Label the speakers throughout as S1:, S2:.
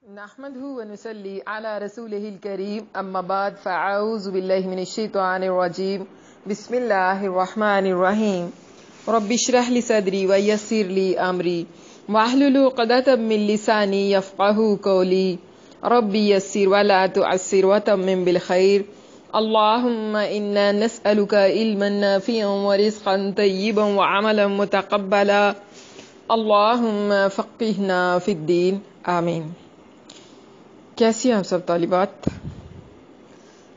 S1: نحمده ونصلي على رسوله الكريم اما بعد فاعوذ بالله من الشيطان الرجيم بسم الله الرحمن الرحيم رب اشرح لي صدري ويسر لي امري واحلل عقدة من لساني يفقهوا قولي ربي يسر ولا تعسر وتمم بالخير اللهم انا نسألك علما نافعا ورزقا طيبا وعملا متقبلا اللهم فقهنا في الدين آمین۔ کیسی ہیں آپ سب طالبات؟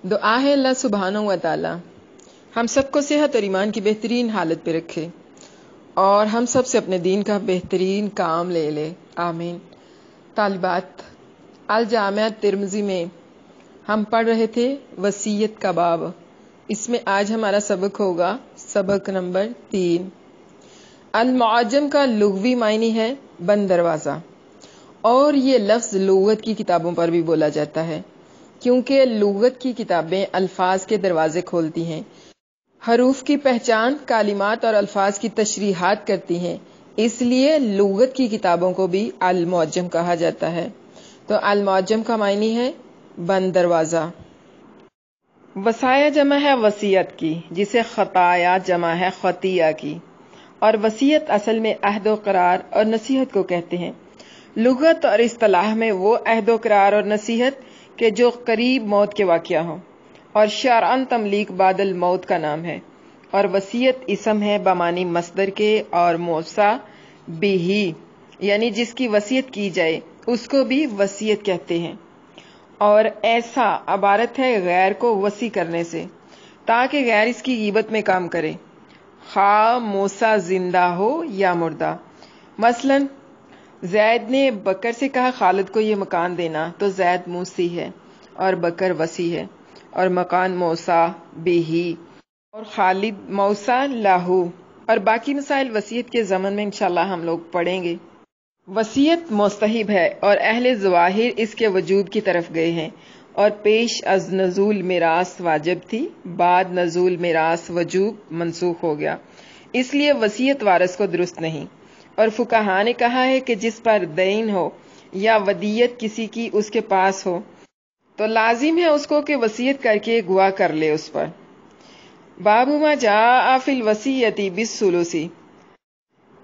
S1: دعا ہے اللہ سبحانہ و تعالی ہم سب کو صحت اور ایمان کی بہترین حالت پہ رکھے اور ہم سب سے اپنے دین کا بہترین کام لے لے، آمین۔ طالبات، الجامعہ ترمذی میں ہم پڑھ رہے تھے وصیت کا باب۔ اس میں آج ہمارا سبق ہوگا سبق نمبر 3۔ المعجم کا لغوی معنی ہے بند دروازہ، اور یہ لفظ لغت کی کتابوں پر بھی بولا جاتا ہے کیونکہ لغت کی کتابیں الفاظ کے دروازے کھولتی ہیں، حروف کی پہچان، کلمات اور الفاظ کی تشریحات کرتی ہیں، اس لیے لغت کی کتابوں کو بھی المعجم کہا جاتا ہے۔ تو المعجم کا معنی ہے بند دروازہ۔ وصایا جمع ہے وصیت کی، جسے خطایا جمع ہے خطیہ کی، اور وصیت اصل میں عہد و قرار اور نصیحت کو کہتے ہیں۔ لغت اور اصطلاح میں وہ عہد و قرار اور نصیحت کہ جو قریب موت کے واقعہ ہوں، اور شرعاً تملیک بعد الموت کا نام ہے، اور وصیت اسم ہے بمعنی مصدر کے، اور موصی بہ یعنی جس کی وصیت کی جائے اس کو بھی وصیت کہتے ہیں، اور ایسا عبارت ہے غیر کو وصی کرنے سے تاکہ غیر اس کی غیبت میں کام کرے، خواہ موصی زندہ ہو یا مردہ۔ مثلا زید نے بکر سے کہا خالد کو یہ مکان دینا، تو زید موصی ہے اور بکر وصی ہے، اور مکان موصی بہ اور خالد موصی لہ، اور باقی مسائل وصیت کے ضمن میں انشاءاللہ ہم لوگ پڑھیں گے۔ وصیت مستحب ہے اور اہل ظواہر اس کے وجوب کی طرف گئے ہیں، اور پیش از نزول میراث واجب تھی، بعد نزول میراث وجوب منسوخ ہو گیا، اس لیے وصیت وارث کو درست نہیں۔ اور فقہا نے کہا ہے کہ جس پر دین ہو یا ودیت کسی کی اس کے پاس ہو تو لازم ہے اس کو کہ وصیت کر کے گواہ کر لے اس پر۔ باب ما جاء فی الوصیۃ بالثلث،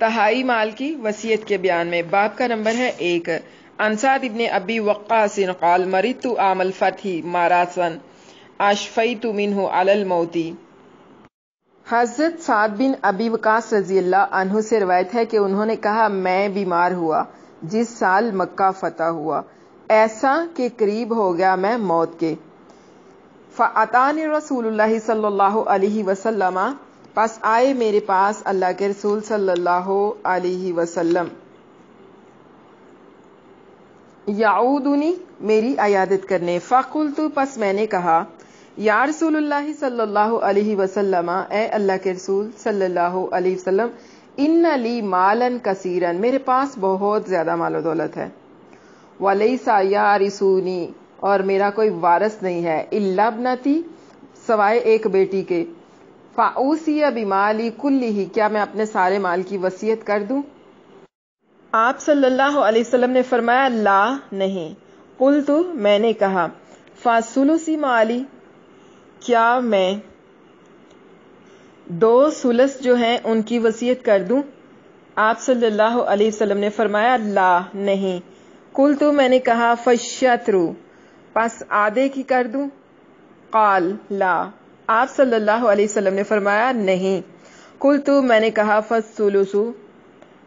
S1: تہائی مال کی وصیت کے بیان میں۔ باب کا نمبر ہے 1۔ عن سعد بن ابی وقاص قال مرضت عام الفتح مرضا اشفیت منہ علی الموت۔ حضرت سعد بن ابی وقاص رضی اللہ عنہ سے روایت ہے کہ انہوں نے کہا میں بیمار ہوا جس سال مکہ فتح ہوا، ایسا کہ قریب ہو گیا میں موت کے۔ فَأَتَانِ رسول اللہ صلی اللہ علیہ وسلم، پس آئے میرے پاس اللہ کے رسول صلی اللہ علیہ وسلم، یعودنی میری عیادت کرنے۔ فَقُلْتُ، پس میں نے کہا یا رسول اللہ صلی اللہ علیہ وسلم، اے اللہ کے رسول صلی اللہ علیہ وسلم، ان لی مالاً کثیراً، میرے پاس بہت زیادہ مال و دولت ہے، ولیس یارثونی، اور میرا کوئی وارث نہیں ہے، الا ابنتی، سوائے ایک بیٹی کے، فاوصی بمالی کلہ، کیا میں اپنے سارے مال کی وصیت کر دوں؟ آپ صلی اللہ علیہ وسلم نے فرمایا لا، نہیں۔ قلت، میں نے کہا فثلث مالی، کیا میں 2 جو ہیں ان کی وصیت کر دوں؟ آپ صلی اللہ علیہ وسلم نے فرمایا لا، نہیں۔ قلت، میں نے کہا فالشطر، پس آدھے کی کر دوں؟ قال لا، آپ صلی اللہ علیہ وسلم نے فرمایا نہیں۔ قلت، میں نے کہا فالثلث،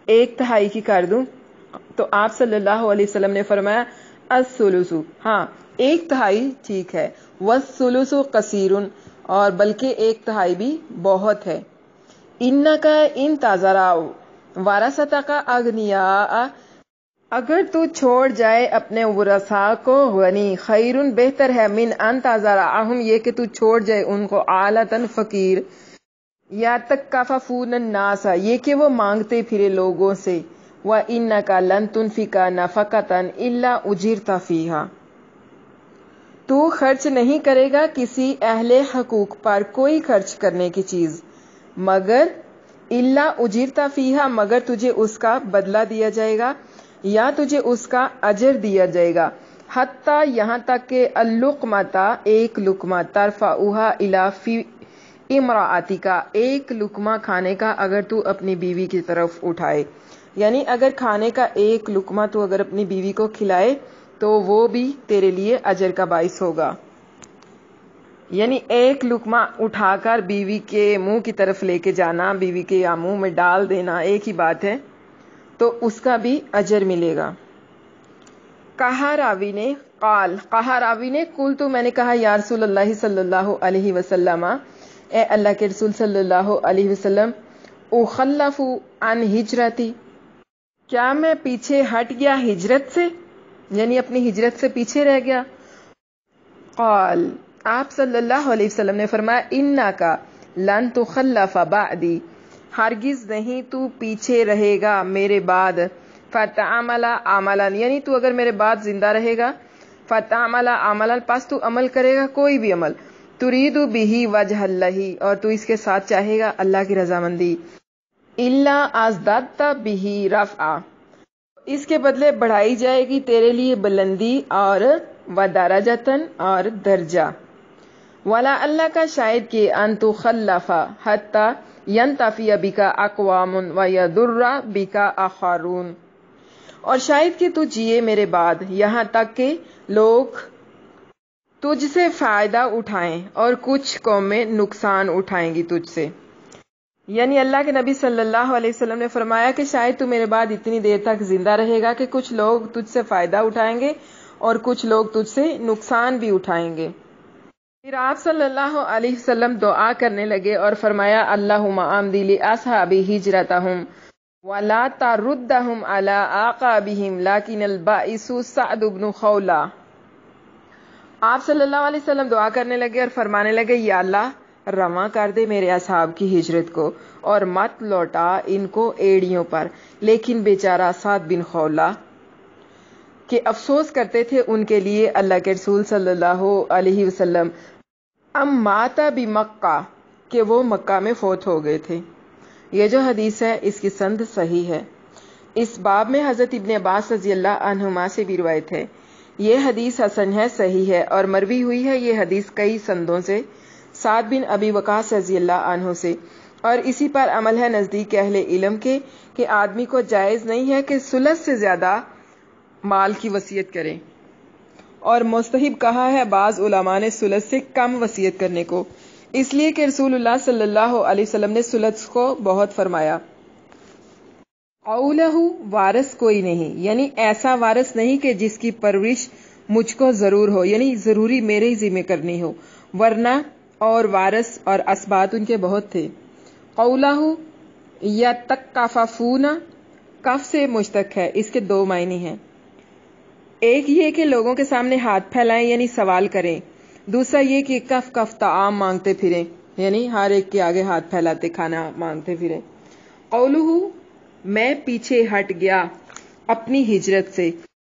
S1: 1/3 کی کر دوں؟ تو آپ صلی اللہ علیہ وسلم نے فرمایا الثلث، ہاں 1/3 ٹھیک ہے، والثلث کثیر، اور بلکہ 1/3 بھی بہت ہے۔ انک ان تذر ورثتک اغنیاء، اگر تو چھوڑ جائے اپنے ورثاء کو غنی، خیر بہتر ہے، من ان تذرہم، یہ کہ تو چھوڑ جائے ان کو عالۃ فقیر، یتکففون الناس، یہ کہ وہ مانگتے پھرے لوگوں سے، وانک لن تنفق نفقۃ الا اجرت فیہا، تو خرچ نہیں کرے گا کسی اہل حقوق پر کوئی خرچ کرنے کی چیز، مگر الا اجرت فیہا، مگر تجھے اس کا بدلہ دیا جائے گا، یا تجھے اس کا اجر دیا جائے گا، حتی یہاں تک کہ اللقمتا ایک لقمہ، ترفعوہا الی فی امراتی کا ایک لقمہ کھانے کا اگر تو اپنی بیوی کی طرف اٹھائے، یعنی اگر کھانے کا ایک لقمہ تو اگر اپنی بیوی کو کھلائے تو وہ بھی تیرے لیے اجر کا باعث ہوگا، یعنی ایک لقمہ اٹھا کر بیوی کے منہ کی طرف لے کے جانا، بیوی کے یا منہ میں ڈال دینا ایک ہی بات ہے، تو اس کا بھی اجر ملے گا۔ کہا راوی نے قل تو میں نے کہا یا رسول اللہ صلی اللہ علیہ وسلم، اے اللہ کے رسول صلی اللہ علیہ وسلم، اخلف عن ہجرتی، کیا میں پیچھے ہٹ گیا ہجرت سے، یعنی اپنی ہجرت سے پیچھے رہ گیا؟ قال، آپ صلی اللہ علیہ وسلم نے فرمایا انکا لن تخلف بعدی، ہرگز نہیں تو پیچھے رہے گا میرے بعد، فتعمل عملا، یعنی تو اگر میرے بعد زندہ رہے گا، فتعمل عملا، پس تو عمل کرے گا کوئی بھی عمل، ترید بہ وجہ اللہ، اور تو اس کے ساتھ چاہے گا اللہ کی رضامندی، الا ازددت بہ رفعا، اس کے بدلے بڑھائی جائے گی تیرے لیے بلندی اور ودرجتن اور درجہ، ولا اللہ کا شاید کہ ان تخلف حتی ینتفی بک اقوام ویضر بک آخرون، اور شاید کہ تو جیے میرے بعد یہاں تک کہ لوگ تجھ سے فائدہ اٹھائیں اور کچھ قومیں نقصان اٹھائیں گی تجھ سے، یعنی اللہ کے نبی صلی اللہ علیہ وسلم نے فرمایا کہ شاید تو میرے بعد اتنی دیر تک زندہ رہے گا کہ کچھ لوگ تجھ سے فائدہ اٹھائیں گے اور کچھ لوگ تجھ سے نقصان بھی اٹھائیں گے۔ پھر آپ صلی اللہ علیہ وسلم دعا کرنے لگے اور فرمایا اللہم امضی لاصحابی ہجرتہم ولا تردہم علی اعقابہم لیکن البائس سعد بن خولہ، آپ صلی اللہ علیہ وسلم دعا کرنے لگے اور فرمانے لگے یا اللہ رواں کر دے میرے اصحاب کی ہجرت کو اور مت لوٹا ان کو ایڑیوں پر، لیکن بیچارہ سعد بن خولہ کہ افسوس کرتے تھے ان کے لیے اللہ کے رسول صلی اللہ علیہ وسلم، ام مات بمکہ، کہ وہ مکہ میں فوت ہو گئے تھے۔ یہ جو حدیث ہے اس کی سند صحیح ہے۔ اس باب میں حضرت ابن عباس رضی اللہ عنہما سے بھی روایت ہے، یہ حدیث حسن ہے، صحیح ہے، اور مروی ہوئی ہے یہ حدیث کئی سندوں سے، سعد بن ابی وقاص رضی اللہ عنہ سے، اور اسی پر عمل ہے نزدیک اہل علم کے کہ آدمی کو جائز نہیں ہے کہ ثلث سے زیادہ مال کی وصیت کرے، اور مستحب کہا ہے بعض علماء نے ثلث سے کم وصیت کرنے کو، اس لیے کہ رسول اللہ صلی اللہ علیہ وسلم نے ثلث کو بہت فرمایا۔ قولہ، وارث کوئی نہیں، یعنی ایسا وارث نہیں کہ جس کی پرورش مجھ کو ضرور ہو، یعنی ضروری میرے ہی ذمہ کرنی ہو، ورنہ اور وارث اور اسبات ان کے بہت تھے۔ قولہ یتکففون، کف سے مشتق ہے، اس کے دو معنی ہیں، ایک یہ کہ لوگوں کے سامنے ہاتھ پھیلائیں یعنی سوال کریں، دوسرا یہ کہ کف کف طعام مانگتے پھریں، یعنی ہر ایک کے آگے ہاتھ پھیلاتے کھانا مانگتے پھریں۔ قولہ، میں پیچھے ہٹ گیا اپنی ہجرت سے،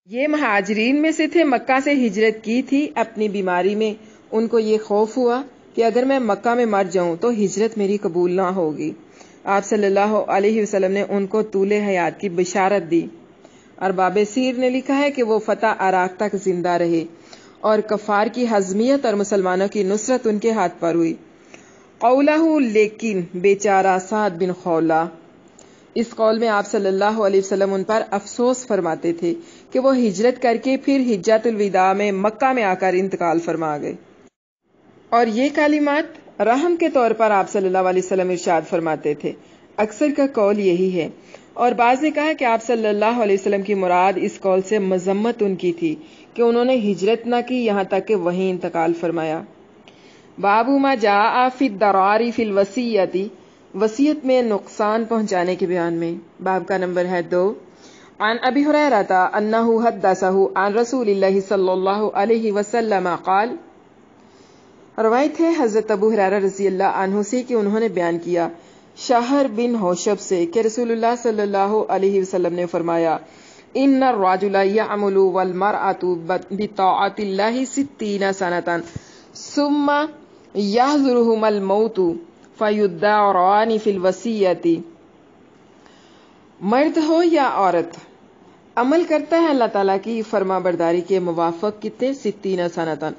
S1: یہ مہاجرین میں سے تھے، مکہ سے ہجرت کی تھی اپنی بیماری میں، ان کو یہ خوف ہوا کہ اگر میں مکہ میں مر جاؤں تو ہجرت میری قبول نہ ہوگی، آپ صلی اللہ علیہ وسلم نے ان کو طول حیات کی بشارت دی، اور باب سیر نے لکھا ہے کہ وہ فتح عراق تک زندہ رہے اور کفار کی ہضمیت اور مسلمانوں کی نصرت ان کے ہاتھ پر ہوئی۔ قولہ، لیکن بیچارہ سعد بن خولہ، اس قول میں آپ صلی اللہ علیہ وسلم ان پر افسوس فرماتے تھے کہ وہ ہجرت کر کے پھر حجۃ الوداع میں مکہ میں آ کر انتقال فرما گئے، اور یہ کلمات رحم کے طور پر آپ صلی اللہ علیہ وسلم ارشاد فرماتے تھے، اکثر کا قول یہی ہے، اور بعض نے کہا کہ آپ صلی اللہ علیہ وسلم کی مراد اس قول سے مذمت ان کی تھی کہ انہوں نے ہجرت نہ کی یہاں تک کہ وہیں انتقال فرمایا۔ باب ما جاء فی الضرار فی الوصیۃ، وصیت میں نقصان پہنچانے کے بیان میں، باب کا نمبر ہے 2۔ عن ابی ہریرہ انہ حدثہ عن رسول اللہ صلی اللہ علیہ وسلم قال، روایت ہے حضرت ابو ہریرہ رضی اللہ عنہ سے کہ انہوں نے بیان کیا شہر بن حوشب سے کہ رسول اللہ صلی اللہ علیہ وسلم نے فرمایا، ان الرجل یعمل والمرأة بطاعت اللہ 60 سنة ثم یحضرہم الموت فیداران فی الوصیۃ، مرد ہو یا عورت عمل کرتا ہے اللہ تعالیٰ کی فرما برداری کے موافق کتنے 60 سنتن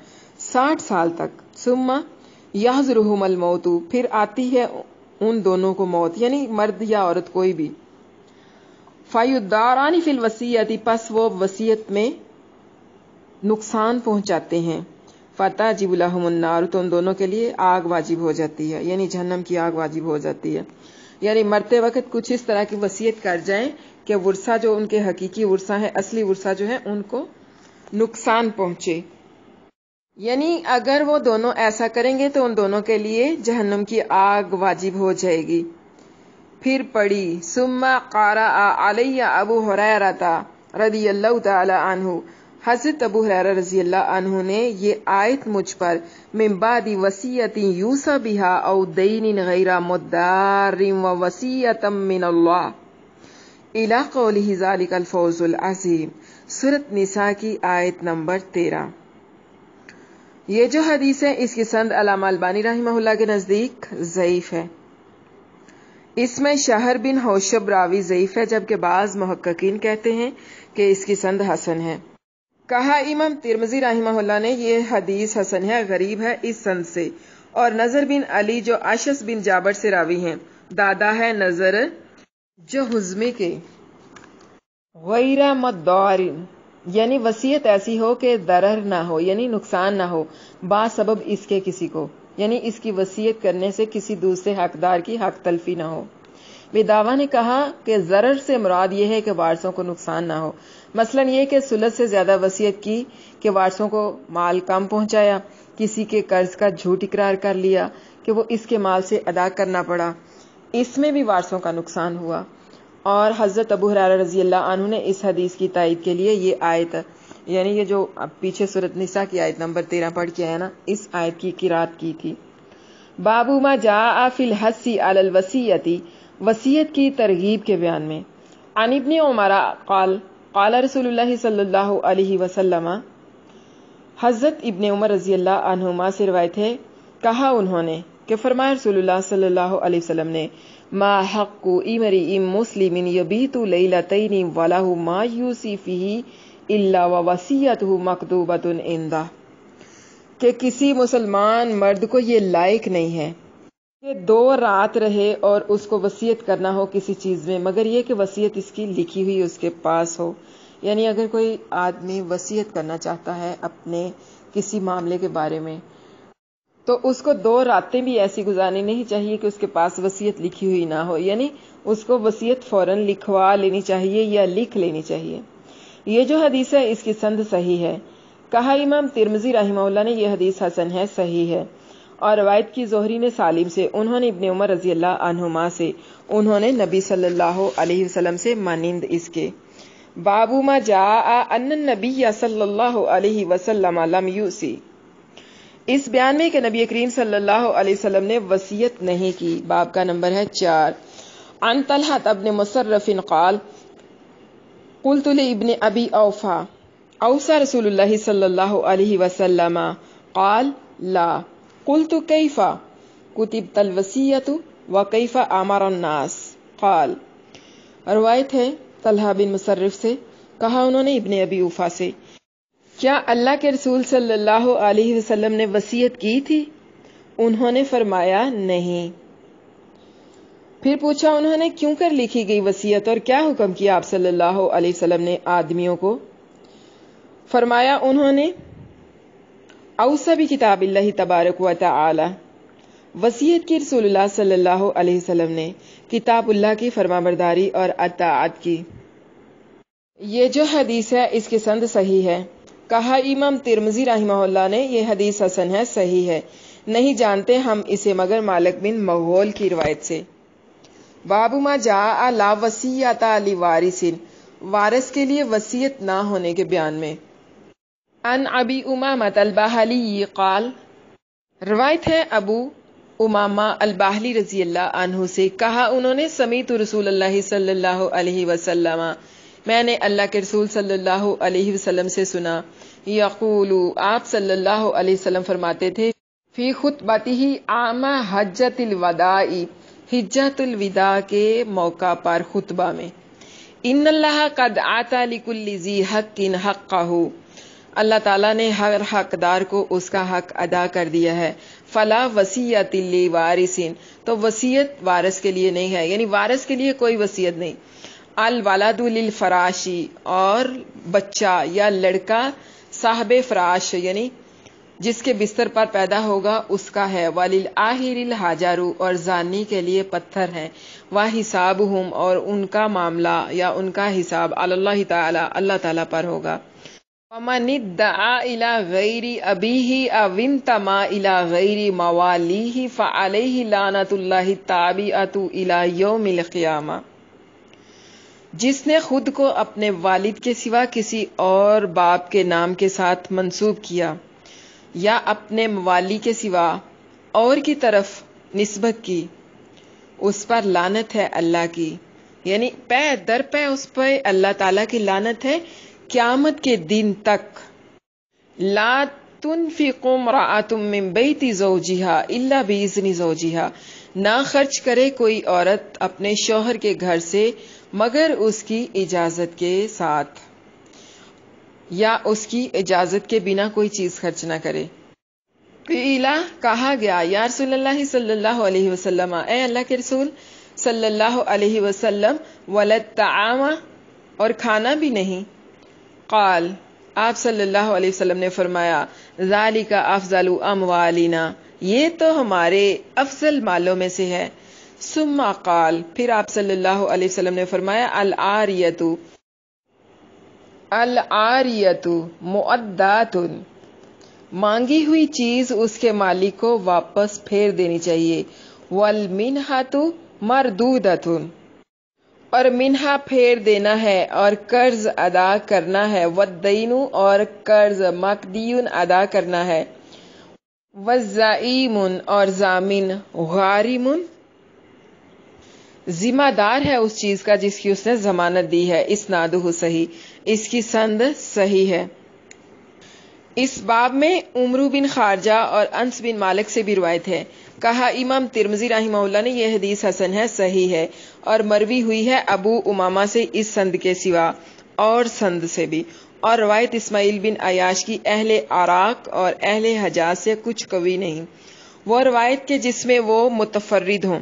S1: 60 سال تک. ثم یحضرہم الموت پھر آتی ہے ان دونوں کو موت یعنی مرد یا عورت کوئی بھی. فیداران فی الوصیت پس وہ وصیت میں نقصان پہنچاتے ہیں. فتجب لہم النار تو ان دونوں کے لیے آگ واجب ہو جاتی ہے یعنی جہنم کی آگ واجب ہو جاتی ہے. یعنی مرتے وقت کچھ اس طرح کی وصیت کر جائیں کہ ورثہ جو ان کے حقیقی ورثہ ہیں اصلی ورثہ جو ہے ان کو نقصان پہنچے. یعنی اگر وہ دونوں ایسا کریں گے تو ان دونوں کے لیے جہنم کی آگ واجب ہو جائے گی. پھر پڑھی ثم قرأ علی ابو ہریرہ رضی اللہ تعالی عنہ حضرت ابو ہریرہ رضی اللہ عنہ نے یہ آیت مجھ پر من بعد وصیت یوصی بها او دین غیر مضار ووصیۃ من اللہ الی قولہ ذلک الفوز العظیم سورۃ نساء کی آیت نمبر 13. یہ جو حدیث ہے اس کی سند علامہ البانی رحمہ اللہ کے نزدیک ضعیف ہے. اس میں شہر بن حوشب راوی ضعیف ہے جبکہ بعض محققین کہتے ہیں کہ اس کی سند حسن ہے. کہا امام ترمذی رحمہ اللہ نے یہ حدیث حسن ہے غریب ہے اس سند سے. اور نظر بن علی جو اشعث بن جابر سے راوی ہیں دادا ہے نظر جو حزمے کے غیر مضار یعنی وصیت ایسی ہو کہ ضرر نہ ہو یعنی نقصان نہ ہو با سبب اس کے کسی کو یعنی اس کی وصیت کرنے سے کسی دوسرے حقدار کی حق تلفی نہ ہو. بداوا نے کہا کہ ضرر سے مراد یہ ہے کہ وارثوں کو نقصان نہ ہو. مثلا یہ کہ ثلث سے زیادہ وصیت کی کہ وارثوں کو مال کم پہنچایا, کسی کے قرض کا جھوٹ اقرار کر لیا کہ وہ اس کے مال سے ادا کرنا پڑا, اس میں بھی وارثوں کا نقصان ہوا. اور حضرت ابو ہریرہ رضی اللہ عنہ نے اس حدیث کی تائید کے لیے یہ آیت یعنی یہ جو پیچھے سورۃ نساء کی آیت نمبر 13 پڑھ کے آیا نا اس آیت کی قرات کی تھی. باب ما جاء فی الحث علی الوصیۃ وصیت کی ترغیب کے بیان میں. عن ابن عمر قال قال رسول اللہ صلی اللہ علیہ وسلم حضرت ابن عمر رضی اللہ عنہما سے روایت ہے کہا انہوں نے کہ فرمایا رسول اللہ صلی اللہ علیہ وسلم نے ما حق امرئ مسلم یبیت لیلتین ولہ ما یوصی فیہ الا ووصیتہ مکتوبۃ عندہ کہ کسی مسلمان مرد کو یہ لائق نہیں ہے کہ 2 رات رہے اور اس کو وصیت کرنا ہو کسی چیز میں مگر یہ کہ وصیت اس کی لکھی ہوئی اس کے پاس ہو. یعنی اگر کوئی آدمی وصیت کرنا چاہتا ہے اپنے کسی معاملے کے بارے میں تو اس کو 2 راتیں بھی ایسی گزارنی نہیں چاہیے کہ اس کے پاس وصیت لکھی ہوئی نہ ہو, یعنی اس کو وصیت فوراً لکھوا لینی چاہیے یا لکھ لینی چاہیے. یہ جو حدیث ہے اس کی سند صحیح ہے. کہا امام ترمذی رحمہ اللہ نے یہ حدیث حسن ہے صحیح ہے. اور روایت کی زہری نے سالم سے, انہوں نے ابن عمر رضی اللہ عنہما سے, انہوں نے نبی صلی اللہ علیہ وسلم سے مانند اس کے. باب ما جاء ان النبی صلی اللہ علیہ وسلم لم یوصی اس بیان میں کہ نبی کریم صلی اللہ علیہ وسلم نے وصیت نہیں کی. باب کا نمبر ہے 4. عن طلحة بن مصرف قال قلت لابن ابی اوفا اوصى رسول اللہ صلی اللہ علیہ وسلم قال لا قلت کیف کتبت الوصیۃ وکیف امر الناس قال. روایت ہے طلحہ بن مصرف سے, کہا انہوں نے ابن ابی اوفا سے کیا اللہ کے رسول صلی اللہ علیہ وسلم نے وصیت کی تھی؟ انہوں نے فرمایا نہیں. پھر پوچھا انہوں نے کیوں کر لکھی گئی وصیت اور کیا حکم کیا آپ صلی اللہ علیہ وسلم نے آدمیوں کو؟ فرمایا انہوں نے اوصی بکتاب اللہ تبارک و تعالی وصیت کی رسول اللہ صلی اللہ علیہ وسلم نے کتاب اللہ کی فرمانبرداری اور اطاعت کی. یہ جو حدیث ہے اس کی سند صحیح ہے. کہا امام ترمذی رحمہ اللہ نے یہ حدیث حسن ہے صحیح ہے, نہیں جانتے ہم اسے مگر مالک بن مغول کی روایت سے. باب ما جاء لا وصیۃ لوارث وارث کے لیے وصیت نہ ہونے کے بیان میں. عن ابی امامۃ الباہلی قال روایت ہے ابو امامہ الباہلی رضی اللہ عنہ سے, کہا انہوں نے سمیت رسول اللہ صلی اللہ علیہ وسلم میں نے اللہ کے رسول صلی اللہ علیہ وسلم سے سنا یقول آپ صلی اللہ علیہ وسلم فرماتے تھے فی خطبتہ عام حجۃ الوداع حجۃ الوداع کے موقع پر خطبہ میں ان اللہ قد آتا لکل ذی حق حقہ، اللہ تعالیٰ نے ہر حقدار کو اس کا حق ادا کر دیا ہے. فلا وصیۃ لوارث، تو وصیت وارث کے لیے نہیں ہے، یعنی وارث کے لیے کوئی وصیت نہیں. الولد للفراشی، اور بچہ یا لڑکا صاحب فراش یعنی جس کے بستر پر پیدا ہوگا اس کا ہے. وللآخر الحجر، اور زانی کے لیے پتھر ہیں. وحسابہم، اور ان کا معاملہ یا ان کا حساب اللہ تعالی اللہ تعالیٰ پر ہوگا. ومن ادعا الی غیر ابیہ او انتمى الی غیر موالیہ فعلیہ لعنۃ اللہ التابعۃ الی یوم القیامہ، جس نے خود کو اپنے والد کے سوا کسی اور باپ کے نام کے ساتھ منسوب کیا یا اپنے موالی کے سوا اور کی طرف نسبت کی، اس پر لعنت ہے اللہ کی، یعنی پے در پے اس پہ اللہ تعالیٰ کی لعنت ہے قیامت کے دن تک. لا تنفق امرأۃ من بیت زوجہا الا باذن زوجہا، نہ خرچ کرے کوئی عورت اپنے شوہر کے گھر سے مگر اس کی اجازت کے ساتھ، یا اس کی اجازت کے بنا کوئی چیز خرچ نہ کرے. قیلا، کہا گیا، یا رسول اللہ صلی اللہ علیہ وسلم، اے اللہ کے رسول صلی اللہ علیہ وسلم، ولد طعام، اور کھانا بھی نہیں. قال، آپ صلی اللہ علیہ وسلم نے فرمایا، ذالک افضل اموالنا، یہ تو ہمارے افضل مالوں میں سے ہے. ثم قال، پھر آپ صلی اللہ علیہ وسلم نے فرمایا، العاریۃ مؤدات، مانگی ہوئی چیز اس کے مالک کو واپس پھیر دینی چاہیے. والمنحۃ مردودۃ، اور منحہ پھیر دینا ہے اور قرض ادا کرنا ہے. والدین، اور قرض مقدیون ادا کرنا ہے. والزعیم، اور ضامن. غارم، ذمہ دار ہے اس چیز کا جس کی اس نے ضمانت دی ہے. اسنادہ صحیح، اس کی سند صحیح ہے. اس باب میں عمرو بن خارجہ اور انس بن مالک سے بھی روایت ہے. کہا امام ترمذی رحمہ اللہ نے یہ حدیث حسن ہے، صحیح ہے، اور مروی ہوئی ہے ابو امامہ سے اس سند کے سوا اور سند سے بھی. اور روایت اسماعیل بن عیاش کی اہل عراق اور اہل حجاز سے کچھ قوی نہیں، وہ روایت کے جس میں وہ متفرد ہوں،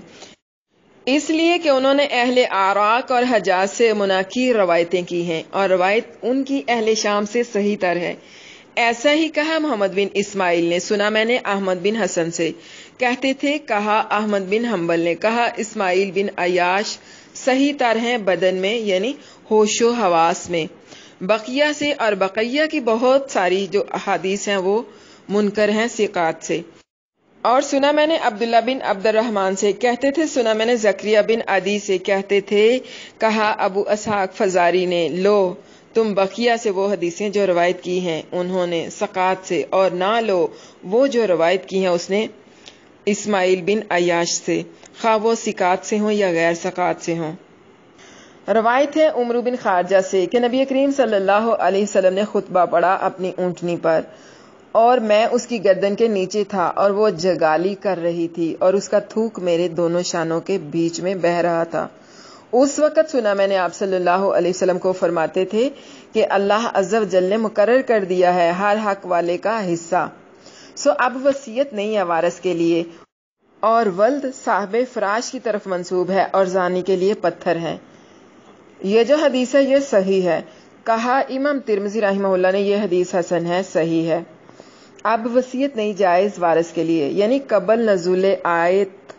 S1: اس لیے کہ انہوں نے اہل عراق اور حجاز سے مناکیر روایتیں کی ہیں، اور روایت ان کی اہل شام سے صحیح تر ہے. ایسا ہی کہا محمد بن اسماعیل نے، سنا میں نے احمد بن حسن سے، کہتے تھے کہا احمد بن حنبل نے، کہا اسماعیل بن عیاش صحیح تر ہیں بدن میں یعنی ہوش و حواس میں، بقیہ سے، اور بقیہ کی بہت ساری جو احادیث ہیں وہ منکر ہیں ثقات سے. اور سنا میں نے عبداللہ بن عبد الرحمن سے، کہتے تھے سنا میں نے زکریا بن عدی سے، کہتے تھے کہا ابو اسحاق فزاری نے، لو تم بقیہ سے وہ حدیثیں جو روایت کی ہیں انہوں نے ثقات سے، اور نہ لو وہ جو روایت کی ہیں اس نے اسماعیل بن عیاش سے، خواہ وہ ثقات سے ہوں یا غیر ثقات سے ہوں. روایت ہے عمرو بن خارجہ سے کہ نبی کریم صلی اللہ علیہ وسلم نے خطبہ پڑھا اپنی اونٹنی پر، اور میں اس کی گردن کے نیچے تھا اور وہ جگالی کر رہی تھی اور اس کا تھوک میرے دونوں شانوں کے بیچ میں بہہ رہا تھا. اس وقت سنا میں نے آپ صلی اللہ علیہ وسلم کو فرماتے تھے کہ اللہ عز و جل نے مقرر کر دیا ہے ہر حق والے کا حصہ، سو اب وصیت نہیں ہے وارث کے لیے، اور ولد صاحب فراش کی طرف منسوب ہے اور زانی کے لیے پتھر ہے. یہ جو حدیث ہے یہ صحیح ہے. کہا امام ترمذی رحمہ اللہ نے یہ حدیث حسن ہے، صحیح ہے. اب وصیت نہیں جائز وارث کے لیے، یعنی قبل نزول آیت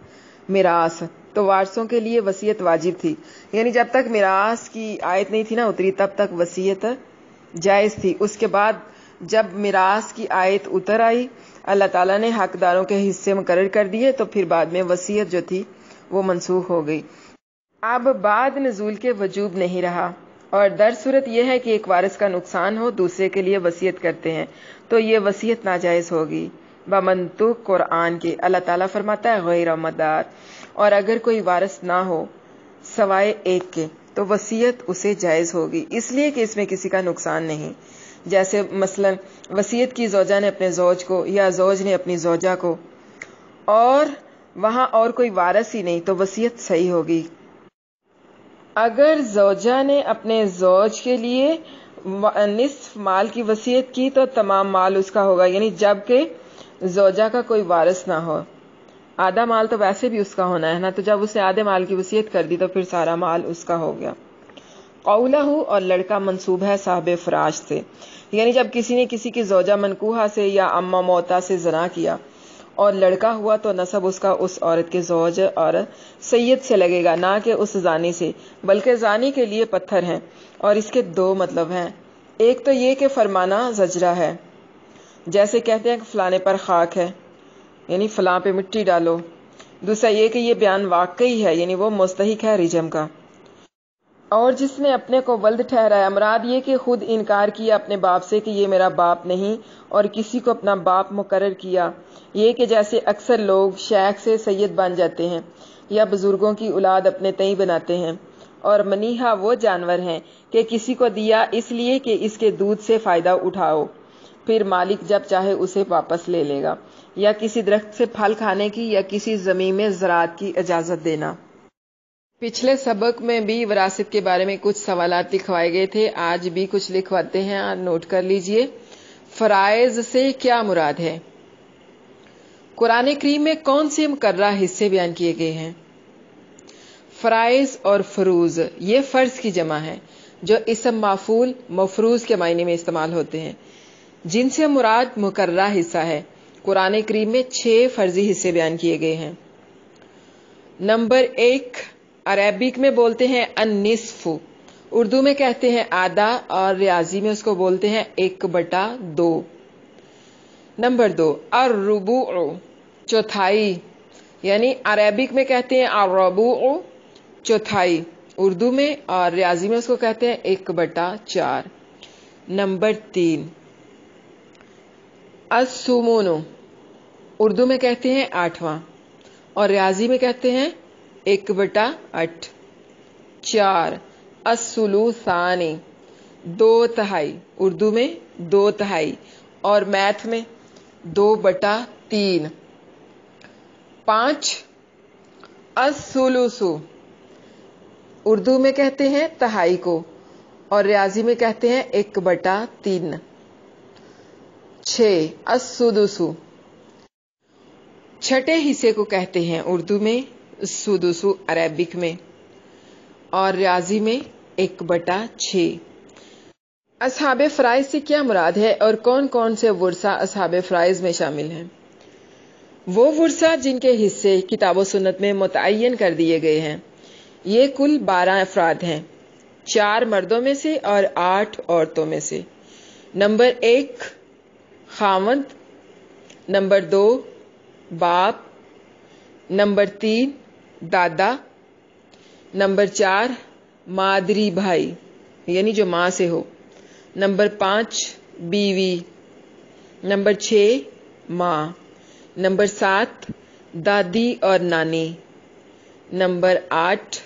S1: میراث تو وارثوں کے لیے وصیت واجب تھی، یعنی جب تک میراث کی آیت نہیں تھی نا اتری تب تک وصیت جائز تھی. اس کے بعد جب میراث کی آیت اتر آئی، اللہ تعالیٰ نے حقداروں کے حصے مقرر کر دیے، تو پھر بعد میں وصیت جو تھی وہ منسوخ ہو گئی. اب بعد نزول کے وجوب نہیں رہا، اور در صورت یہ ہے کہ ایک وارث کا نقصان ہو دوسرے کے لیے وصیت کرتے ہیں تو یہ وصیت ناجائز ہوگی. بمنطوق قرآن کے اللہ تعالیٰ فرماتا ہے غیر مدار، اور اگر کوئی وارث نہ ہو سوائے ایک کے تو وصیت اسے جائز ہوگی، اس لیے کہ اس میں کسی کا نقصان نہیں. جیسے مثلا وصیت کی زوجہ نے اپنے زوج کو یا زوج نے اپنی زوجہ کو، اور وہاں اور کوئی وارث ہی نہیں تو وصیت صحیح ہوگی. اگر زوجہ نے اپنے زوج کے لیے نصف مال کی وصیت کی تو تمام مال اس کا ہوگا، یعنی جب کہ زوجہ کا کوئی وارث نہ ہو. آدھا مال تو ویسے بھی اس کا ہونا ہے نا، تو جب اس نے آدھے مال کی وصیت کر دی تو پھر سارا مال اس کا ہو گیا. قولہ، اور لڑکا منسوب ہے صاحب فراش سے، یعنی جب کسی نے کسی کی زوجہ منکوحہ سے یا اما موتا سے زنا کیا اور لڑکا ہوا تو نسب اس کا اس عورت کے زوج اور سید سے لگے گا، نہ کہ اس زانی سے، بلکہ زانی کے لیے پتھر ہیں. اور اس کے دو مطلب ہیں. ایک تو یہ کہ فرمانا زجرہ ہے، جیسے کہتے ہیں کہ فلانے پر خاک ہے، یعنی فلاں پہ مٹی ڈالو. دوسرا یہ کہ یہ بیان واقعی ہے، یعنی وہ مستحق ہے رجم کا. اور جس نے اپنے کو ولد ٹھہرایا، مراد یہ کہ خود انکار کیا اپنے باپ سے کہ یہ میرا باپ نہیں، اور کسی کو اپنا باپ مقرر کیا، یہ کہ جیسے اکثر لوگ شیخ سے سید بن جاتے ہیں یا بزرگوں کی اولاد اپنے تئیں بناتے ہیں. اور منیحہ وہ جانور ہیں کہ کسی کو دیا اس لیے کہ اس کے دودھ سے فائدہ اٹھاؤ، پھر مالک جب چاہے اسے واپس لے لے گا، یا کسی درخت سے پھل کھانے کی یا کسی زمین میں زراعت کی اجازت دینا. پچھلے سبق میں بھی وراثت کے بارے میں کچھ سوالات لکھوائے گئے تھے، آج بھی کچھ لکھواتے ہیں، نوٹ کر لیجئے. فرائض سے کیا مراد ہے؟ قرآن کریم میں کون سے مقررہ حصے بیان کیے گئے ہیں؟ فرائض اور فروض یہ فرض کی جمع ہے جو اسم مفعول مفروض کے معنی میں استعمال ہوتے ہیں، جن سے مراد مقررہ حصہ ہے. قرآن کریم میں 6 فرضی حصے بیان کیے گئے ہیں. نمبر 1، عربک میں بولتے ہیں النصف، اردو میں کہتے ہیں آدھا، اور ریاضی میں اس کو بولتے ہیں 1/2. نمبر 2، الربوع، چوتھائی، یعنی عربک میں کہتے ہیں الربوع، چوتھائی اردو میں، اور ریاضی میں اس کو کہتے ہیں 1/4. نمبر 3، الثمن، اردو میں کہتے ہیں 8واں، اور ریاضی میں کہتے ہیں 1/8. 4، الثلثان، 2/3، اردو میں 2/3 اور میتھ میں 2/3. 5، الثلث، اردو میں کہتے ہیں تہائی کو، اور ریاضی میں کہتے ہیں 1/3. 6، السدس، چھٹے حصے کو کہتے ہیں، اردو میں سدس، عربک میں، اور ریاضی میں 1/6. اصحاب فرائض سے کیا مراد ہے اور کون کون سے ورثہ اصحاب فرائض میں شامل ہیں؟ وہ ورثہ جن کے حصے کتاب و سنت میں متعین کر دیے گئے ہیں. یہ کل 12 افراد ہیں، 4 مردوں میں سے اور 8 عورتوں میں سے. نمبر 1، خاوند. نمبر 2، باپ. نمبر 3، دادا. نمبر 4، مادری بھائی، یعنی جو ماں سے ہو. نمبر 5، بیوی. نمبر 6، ماں. نمبر 7، دادی اور نانی. نمبر 8،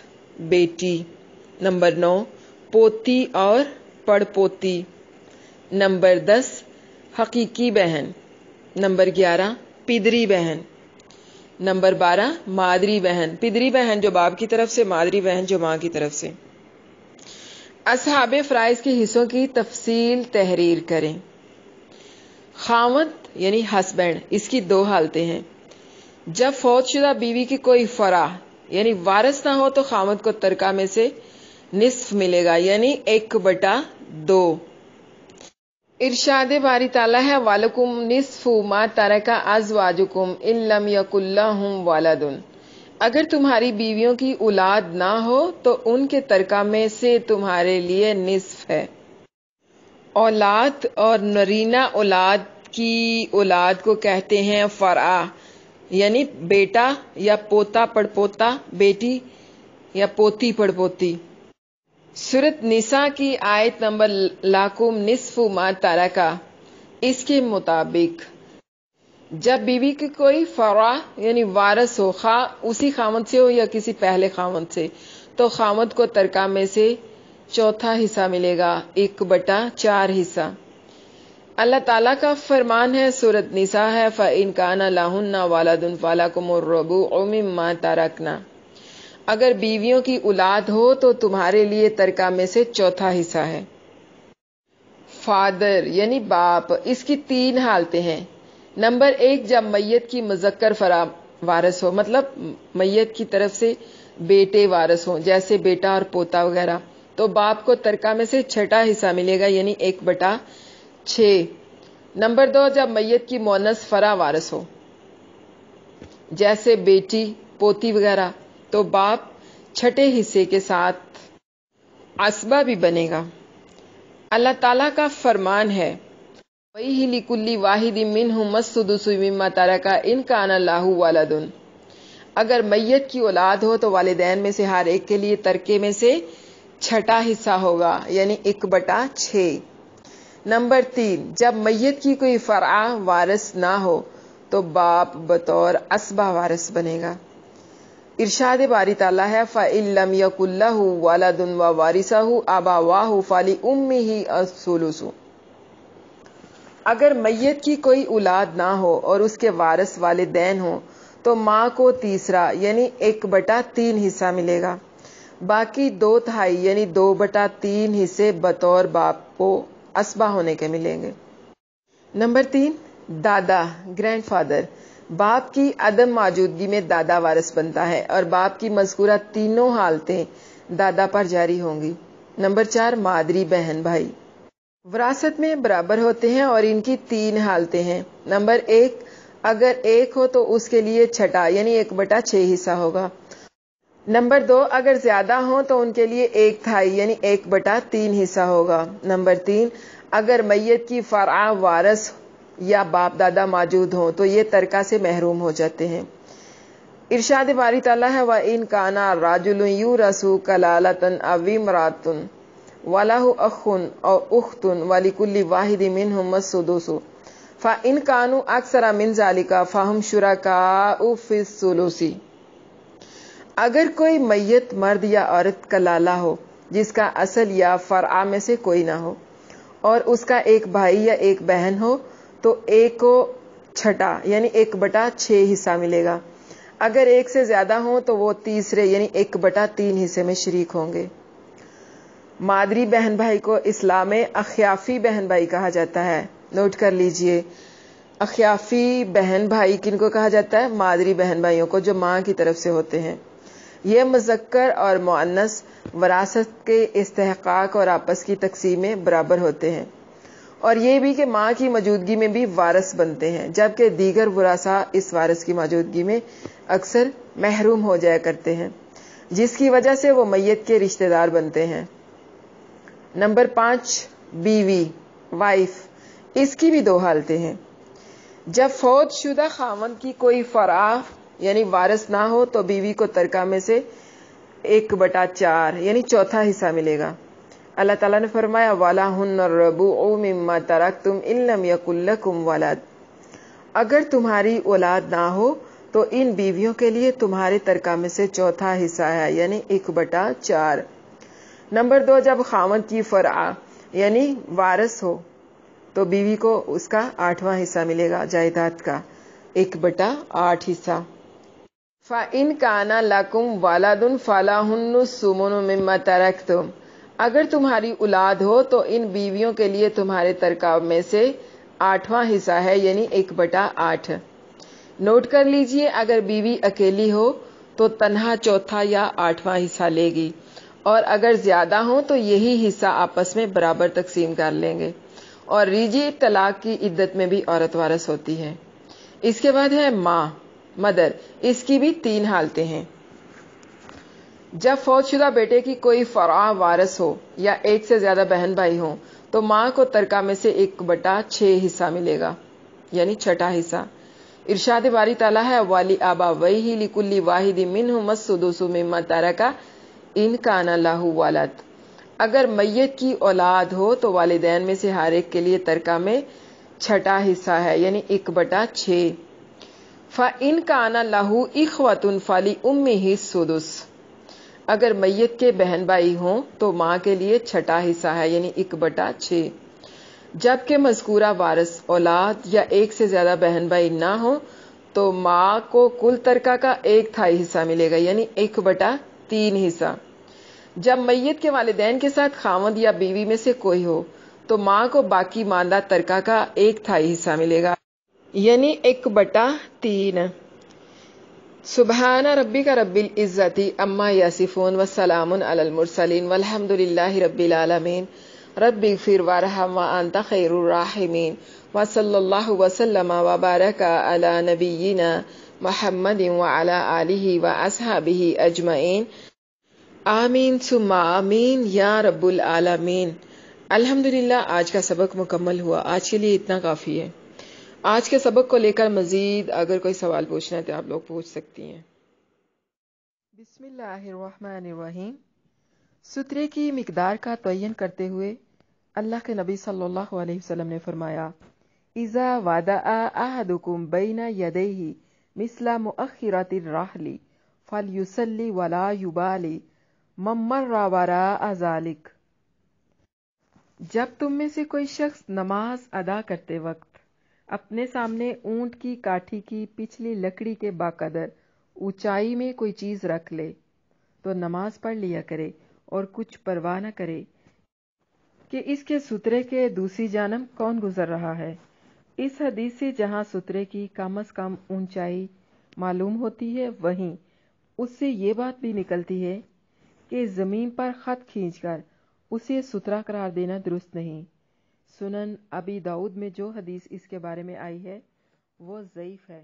S1: بیٹی. نمبر 9، پوتی اور پڑ پوتی. نمبر 10، حقیقی بہن. نمبر 11، پدری بہن. نمبر 12، مادری بہن. پدری بہن جو باپ کی طرف سے، مادری بہن جو ماں کی طرف سے. اصحاب فرائض کے حصوں کی تفصیل تحریر کریں. خاوند یعنی ہسبینڈ، اس کی 2 حالتیں ہیں. جب فوت شدہ بیوی کی کوئی فرع یعنی وارث نہ ہو تو خاوند کو ترکہ میں سے نصف ملے گا، یعنی 1/2. ارشاد باری تعالیٰ ہے وَلَكُمْ نِصْفُ مَا تَرَكَ أَزْوَاجُكُمْ إِن لَّمْ يَكُن لَّهُمْ وَلَدٌ. اگر تمہاری بیویوں کی اولاد نہ ہو تو ان کے ترکہ میں سے تمہارے لیے نصف ہے. اولاد اور نرینہ اولاد کی اولاد کو کہتے ہیں فرع، یعنی بیٹا یا پوتا پڑ پوتا، بیٹی یا پوتی پڑ پوتی. سورۃ نساء کی آیت نمبر لَكُمْ نِصْفُ مَا تَرَكَ، اس کے مطابق جب بیوی کی کوئی فرع یعنی وارث ہو، خواہ اسی خاوند سے ہو یا کسی پہلے خاوند سے، تو خاوند کو ترکہ میں سے چوتھا حصہ ملے گا، 1/4 حصہ. اللہ تعالیٰ کا فرمان ہے، سورۃ نساء ہے، فَإِن كَانَ لَهُنَّ وَلَدٌ فَلَكُمُ الرُّبُعُ مِمَّا تَرَكْنَ. اگر بیویوں کی اولاد ہو تو تمہارے لیے ترکہ میں سے چوتھا حصہ ہے۔ فادر یعنی باپ، اس کی 3 حالتیں ہیں۔ نمبر 1، جب میت کی مذکر وارث ہو، مطلب میت کی طرف سے بیٹے وارث ہوں، جیسے بیٹا اور پوتا وغیرہ، تو باپ کو ترکہ میں سے چھٹا حصہ ملے گا، یعنی 1/6۔ نمبر 2، جب میت کی مؤنث فرع وارث ہو، جیسے بیٹی، پوتی وغیرہ، تو باپ چھٹے حصے کے ساتھ عصبہ بھی بنے گا۔ اللہ تعالیٰ کا فرمان ہے، وَإِهِ لِكُلِّ وَاحِدٍ مِّنْهُمُ السُّدُسُ مِمَّا تَرَكَ إِن كَانَ لَهُ وَلَدٌ۔ اگر میت کی اولاد ہو تو والدین میں سے ہر ایک کے لیے ترکے میں سے چھٹا حصہ ہوگا، یعنی 1/6۔ نمبر 3، جب میت کی کوئی فرع وارث نہ ہو تو باپ بطور عصبہ وارث بنے گا۔ ارشاد باری تعالیٰ ہے، فَإِن لَّمْ يَكُن لَّهُ وَلَدٌ وَوَارِثُهُ أَبَوَاهُ فَلِأُمِّهِ الثُّلُثُ۔ اگر میت کی کوئی اولاد نہ ہو اور اس کے وارث والدین ہوں تو ماں کو تیسرا یعنی 1/3 حصہ ملے گا، باقی 2/3 یعنی 2/3 حصے بطور باپ کو عصبہ ہونے کے ملیں گے۔ نمبر 3، دادا گرینڈ فادر، باپ کی عدم موجودگی میں دادا وارث بنتا ہے اور باپ کی مذکورہ تینوں حالتیں دادا پر جاری ہوں گی۔ نمبر 4، مادری بہن بھائی وراثت میں برابر ہوتے ہیں اور ان کی 3 حالتیں ہیں۔ نمبر 1، اگر ایک ہو تو اس کے لیے چھٹا یعنی 1/6 حصہ ہوگا۔ نمبر 2، اگر زیادہ ہوں تو ان کے لیے 1/3 یعنی 1/3 حصہ ہوگا۔ نمبر 3، اگر میت کی فرع وارث یا باپ دادا موجود ہوں تو یہ ترکہ سے محروم ہو جاتے ہیں۔ ارشاد باری تعالیٰ ہے، وَإِن كَانَ رَجُلٌ يُورَثُ كَلَالَةً أَوِ امْرَأَةٌ وَلَهُ أَخٌ أَوْ أُخْتٌ وَلِكُلِّ وَاحِدٍ مِّنْهُمَا السُّدُسُ فَإِن كَانُوا أَكْثَرَ مِنْ ذَلِكَ فَهُمْ شُرَكَاءُ فِي الثُّلُثِ۔ اگر کوئی میت مرد یا عورت کا لالا ہو جس کا اصل یا فرع میں سے کوئی نہ ہو اور اس کا ایک بھائی یا ایک بہن ہو تو ایک کو چھٹا یعنی 1/6 حصہ ملے گا۔ اگر ایک سے زیادہ ہوں تو وہ تیسرے یعنی 1/3 حصے میں شریک ہوں گے۔ مادری بہن بھائی کو اسلام میں اخیافی بہن بھائی کہا جاتا ہے، نوٹ کر لیجئے۔ اخیافی بہن بھائی کن کو کہا جاتا ہے؟ مادری بہن بھائیوں کو جو ماں کی طرف سے ہوتے ہیں۔ یہ مذکر اور مؤنث وراثت کے استحقاق اور آپس کی تقسیم میں برابر ہوتے ہیں، اور یہ بھی کہ ماں کی موجودگی میں بھی وارث بنتے ہیں، جبکہ دیگر ورثاء اس وارث کی موجودگی میں اکثر محروم ہو جایا کرتے ہیں، جس کی وجہ سے وہ میت کے رشتہ دار بنتے ہیں۔ نمبر 5، بیوی وائف، اس کی بھی 2 حالتیں ہیں۔ جب فوت شدہ خاوند کی کوئی فرع یعنی وارث نہ ہو تو بیوی کو ترکہ میں سے 1/4 یعنی چوتھا حصہ ملے گا۔ اللہ تعالیٰ نے فرمایا، وَلَهُنَّ الرُّبُعُ مِمَّا تَرَكْتُمْ إِن لَّمْ يَكُن لَّكُمْ وَلَدٌ۔ اگر تمہاری اولاد نہ ہو تو ان بیویوں کے لیے تمہارے ترکہ میں سے چوتھا حصہ ہے یعنی 1/4۔ نمبر 2، جب خاوند کی فرع یعنی وارث ہو تو بیوی کو اس کا 8واں حصہ ملے گا، جائیداد کا 1/8 حصہ۔ فَإِن كَانَ لَكُمْ وَلَدٌ فَلَهُنُّ الثُّمُنُ مِمَّا تَرَكْتُمْ۔ اگر تمہاری اولاد ہو تو ان بیویوں کے لیے تمہارے ترکہ میں سے 8واں حصہ ہے یعنی 1/8۔ نوٹ کر لیجئے، اگر بیوی اکیلی ہو تو تنہا چوتھا یا 8واں حصہ لے گی، اور اگر زیادہ ہوں تو یہی حصہ آپس میں برابر تقسیم کر لیں گے۔ اور رجعی طلاق کی عدت میں بھی عورت وارث ہوتی ہے۔ اس کے بعد ہے ماں مدر، اس کی بھی 3 حالتیں ہیں۔ جب فوت شدہ بیٹے کی کوئی فرع وارث ہو یا ایک سے زیادہ بہن بھائی ہوں تو ماں کو ترکہ میں سے 1/6 حصہ ملے گا یعنی چھٹا حصہ۔ ارشاد باری تعالیٰ ہے، وَلِأَبَوَيْهِ لِكُلِّ وَاحِدٍ مِّنْهُمَا السُّدُسُ مِمَّا تَرَكَ إِن كَانَ لَهُ وَلَدٌ۔ اگر میت کی اولاد ہو تو والدین میں سے ہر ایک کے لیے ترکہ میں چھٹا حصہ ہے یعنی 1/6۔ فَإِن كَانَ لَهُ إِخْوَةٌ فَلِأُمِّهِ السُّدُسُ۔ اگر میت کے بہن بھائی ہوں تو ماں کے لیے چھٹا حصہ ہے یعنی 1/6، جبکہ مذکورہ وارث اولاد یا ایک سے زیادہ بہن بھائی نہ ہوں تو ماں کو کل ترکہ کا 1/3 حصہ ملے گا یعنی 1/3۔ 3 حصہ۔ جب میت کے والدین کے ساتھ خاوند یا بیوی میں سے کوئی ہو تو ماں کو باقی ماندہ ترکہ کا 1/3 حصہ ملے گا، یعنی 1/3۔ سبحان ربک رب العزت عما یصفون وسلام علی المرسلین والحمد للہ رب العالمین۔ رب اغفر وارحم وانت خیر الراحمین، وصلی اللہ وسلم وبارک علی نبینا محمد وعلی آلہ واصحابہ اجمعین، آمین ثم آمین یا رب العالمین۔ الحمدللہ آج کا سبق مکمل ہوا۔ آج کے لیے اتنا کافی ہے۔ آج کے سبق کو لے کر مزید اگر کوئی سوال پوچھنا ہے تو آپ لوگ پوچھ سکتی ہیں۔ بسم اللہ الرحمن الرحیم۔ سترے کی مقدار کا تعین کرتے ہوئے اللہ کے نبی صلی اللہ علیہ وسلم نے فرمایا، اذا وضع احدکم بین یدیہ مثل مؤخرۃ الرحل فلیصلی ولا یبالی من مر وراء ذلک۔ جب تم میں سے کوئی شخص نماز ادا کرتے وقت اپنے سامنے اونٹ کی کاٹھی کی پچھلی لکڑی کے باقدر اونچائی میں کوئی چیز رکھ لے تو نماز پڑھ لیا کرے اور کچھ پرواہ نہ کرے کہ اس کے سترے کے دوسری جانب کون گزر رہا ہے۔ اس حدیث سے جہاں سترے کی کم از کم اونچائی معلوم ہوتی ہے، وہیں اس سے یہ بات بھی نکلتی ہے کہ زمین پر خط کھینچ کر اسے سترا قرار دینا درست نہیں۔ سنن ابی داؤد میں جو حدیث اس کے بارے میں آئی ہے وہ ضعیف ہے۔